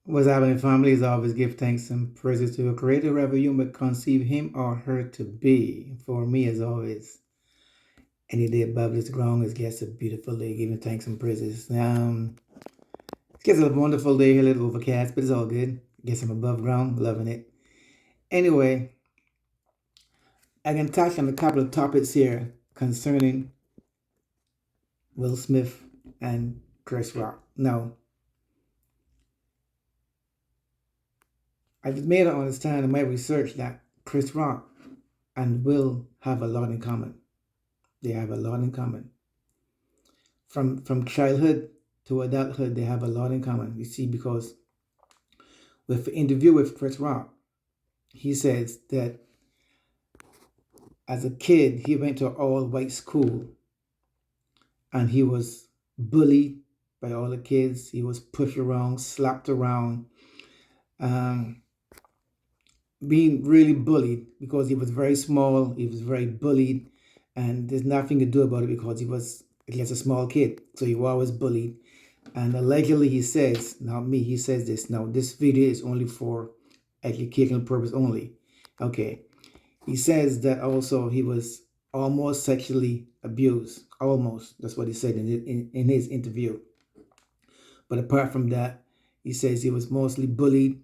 What's happening, families? Always give thanks and praises to a creator, wherever you may conceive him or her to be. For me, as always, any day above this ground is just a beautiful day, giving thanks and praises. It's just a wonderful day, a little overcast, but it's all good. Guess I'm above ground, loving it. Anyway, I can touch on a couple of topics here concerning Will Smith and Chris Rock. Now, I've made it understand in my research that Chris Rock and Will have a lot in common. They have a lot in common. From childhood to adulthood, they have a lot in common. You see, because with the interview with Chris Rock, he says that as a kid, he went to an all-white school and he was bullied by all the kids. He was pushed around, slapped around, um, being really bullied because he was very small. He was very bullied, and there's nothing to do about it because he was just a small kid. So he was always bullied. And allegedly, he says, not me, he says this. Now, this video is only for educational purpose only. Okay. He says that also he was almost sexually abused. Almost. That's what he said in his interview. But apart from that, he says he was mostly bullied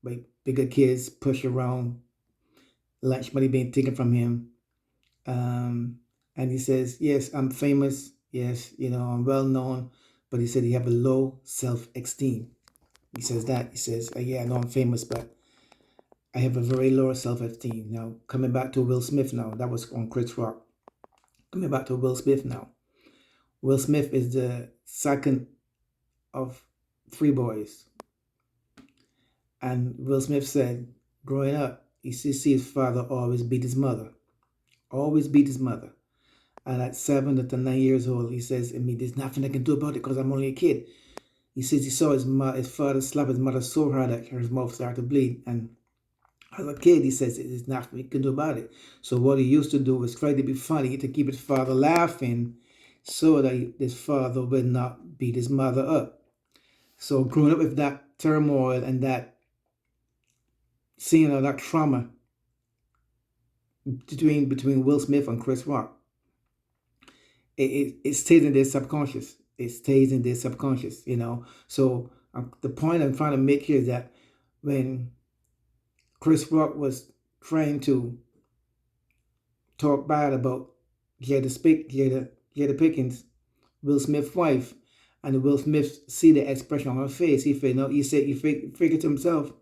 by bigger kids, pushed around, lunch money being taken from him. And he says, yes, I'm famous. Yes, I'm well known. But he said he have a low self-esteem. He says that. He says, yeah, I know I'm famous, but I have a very low self-esteem. Now, coming back to Will Smith now. That was on Chris Rock. Coming back to Will Smith now. Will Smith is the second of three boys. And Will Smith said, growing up, he see his father always beat his mother. Always beat his mother. And at 7 to 9 years old, he says, there's nothing I can do about it because I'm only a kid. He says he saw his father slap his mother so hard that her mouth started to bleed. And as a kid, he says there's nothing he can do about it. So what he used to do was try to be funny to keep his father laughing so that his father would not beat his mother up. So growing up with that turmoil and that seeing that trauma between Will Smith and Chris Rock, it stays in their subconscious. It stays in their subconscious, So the point I'm trying to make here is that when Chris Rock was trying to talk bad about Jada Pickens, Will Smith's wife, and Will Smith see the expression on her face, he figured to himself,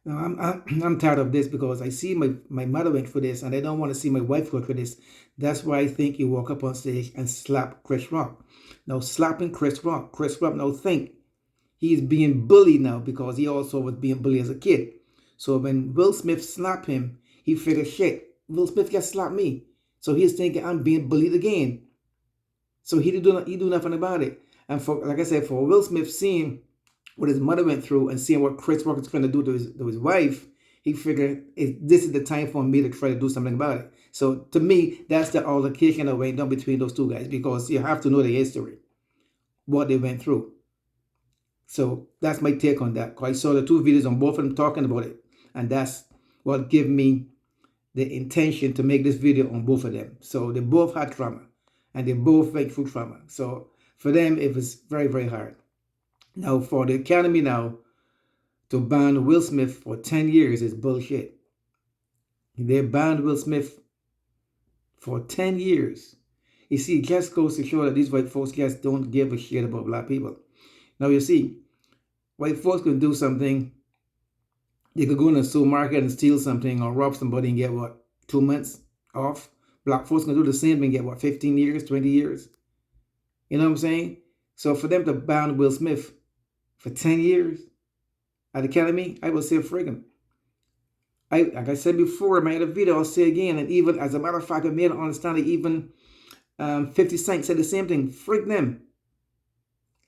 no, I'm tired of this because I see my mother went for this and I don't want to see my wife go for this. That's why I think he walk up on stage and slap Chris Rock. Now slapping Chris Rock now think he's being bullied now because he also was being bullied as a kid. So when Will Smith slapped him, he figured, shit, Will Smith just slapped me. So he's thinking I'm being bullied again. So he do nothing about it. And for, like I said, for Will Smith seeing what his mother went through and seeing what Chris Rock is trying to do to his wife, he figured this is the time for me to try to do something about it. So to me, that's the altercation that went down between those two guys because you have to know the history, what they went through. So that's my take on that. I saw the two videos on both of them talking about it, and that's what gave me the intention to make this video on both of them. So they both had trauma, and they both went through trauma. So for them, it was very, very hard. Now, for the Academy now to ban Will Smith for 10 years is bullshit. They banned Will Smith for 10 years. You see, it just goes to show that these white folks just don't give a shit about black people. Now, you see, white folks can do something. They could go in a supermarket and steal something or rob somebody and get, 2 months off? Black folks can do the same and get, 15 years, 20 years? You know what I'm saying? So for them to ban Will Smith for 10 years at the Academy, I will say friggin'. Like I said before, I made a video, I'll say again, and even, as a matter of fact, I made it understand that even 50 Cent said the same thing. Frig them.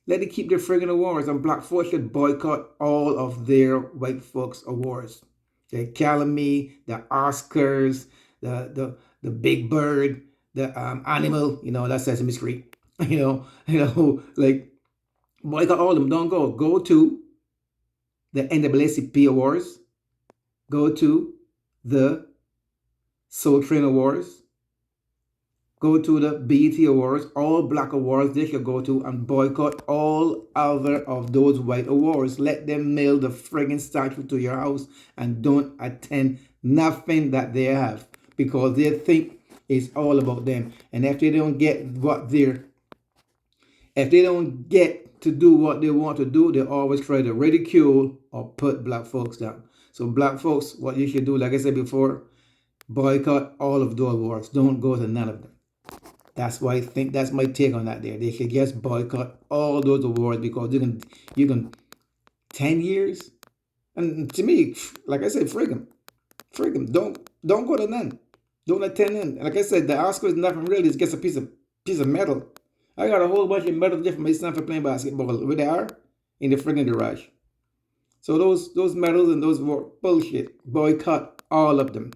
Let them keep their friggin' awards, and black folks should boycott all of their white folks' awards. The Academy, the Oscars, the Big Bird, the Animal, that's Sesame Street. Like boycott all of them. Don't go. Go to the NAACP Awards, go to the Soul Train Awards, go to the BET Awards, all black awards they should go to, and boycott all other of those white awards. Let them mail the friggin' statue to your house and don't attend nothing that they have, because they think it's all about them. And if they don't get to do what they want to do, they always try to ridicule or put black folks down. So black folks, what you should do, like I said before, boycott all of those awards. Don't go to none of them. That's why I think that's my take on that there. They should just boycott all those awards, because you can 10 years. And to me, like I said, frig them. Frig them. Don't go to none. Don't attend none. Like I said, the Oscar is nothing really. It's just a piece of metal. I got a whole bunch of metal just from my son for playing basketball. Where they are? In the friggin' garage. So those medals and those bullshit. Boycott all of them.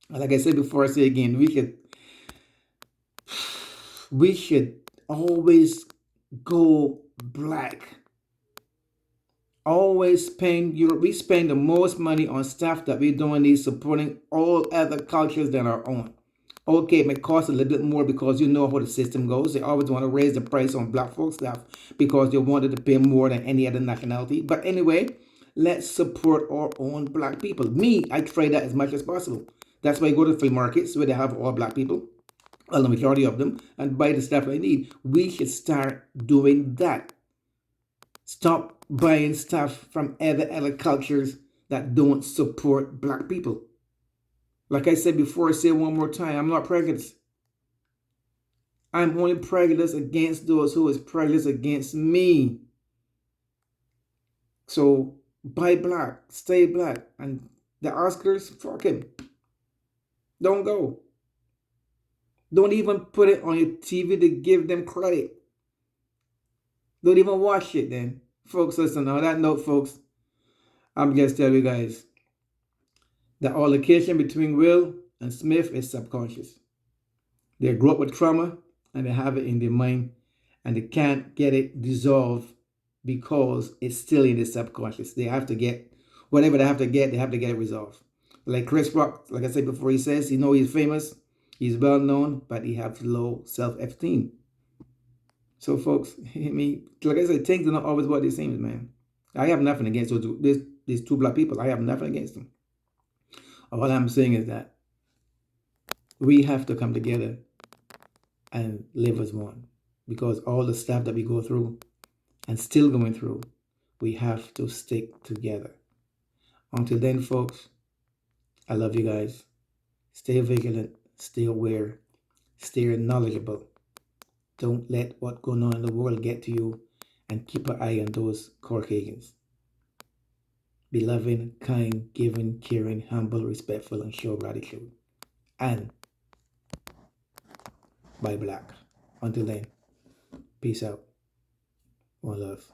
And like I said before, I say again, we should always go black. Always we spend the most money on stuff that we don't need, supporting all other cultures than our own. Okay, it may cost a little bit more because you know how the system goes. They always want to raise the price on black folk stuff because they wanted to pay more than any other nationality. But anyway, let's support our own black people. Me, I try that as much as possible. That's why I go to flea markets where they have all black people, well, the majority of them, and buy the stuff I need. We should start doing that. Stop buying stuff from other cultures that don't support black people. Like I said before, I say it one more time, I'm not prejudiced. I'm only prejudiced against those who is prejudiced against me. So buy black, stay black, and the Oscars, fuck him. Don't go. Don't even put it on your TV to give them credit. Don't even watch it then. Folks, listen, on that note, folks, I'm just telling you guys, the altercation between Will and Smith is subconscious. They grew up with trauma and they have it in their mind, and they can't get it dissolved because it's still in their subconscious. They have to get whatever they have to get it resolved. Like Chris Rock, like I said before, he says, he's famous, he's well known, but he has low self-esteem. So folks, like I said, things are not always what they seem, man. I have nothing against these two black people. I have nothing against them. All I'm saying is that we have to come together and live as one, because all the stuff that we go through and still going through, we have to stick together. Until then, folks, I love you guys. Stay vigilant, stay aware, stay knowledgeable. Don't let what's going on in the world get to you, and keep an eye on those Caucasians. Be loving, kind, giving, caring, humble, respectful, and show gratitude. And buy black. Until then, peace out. One love.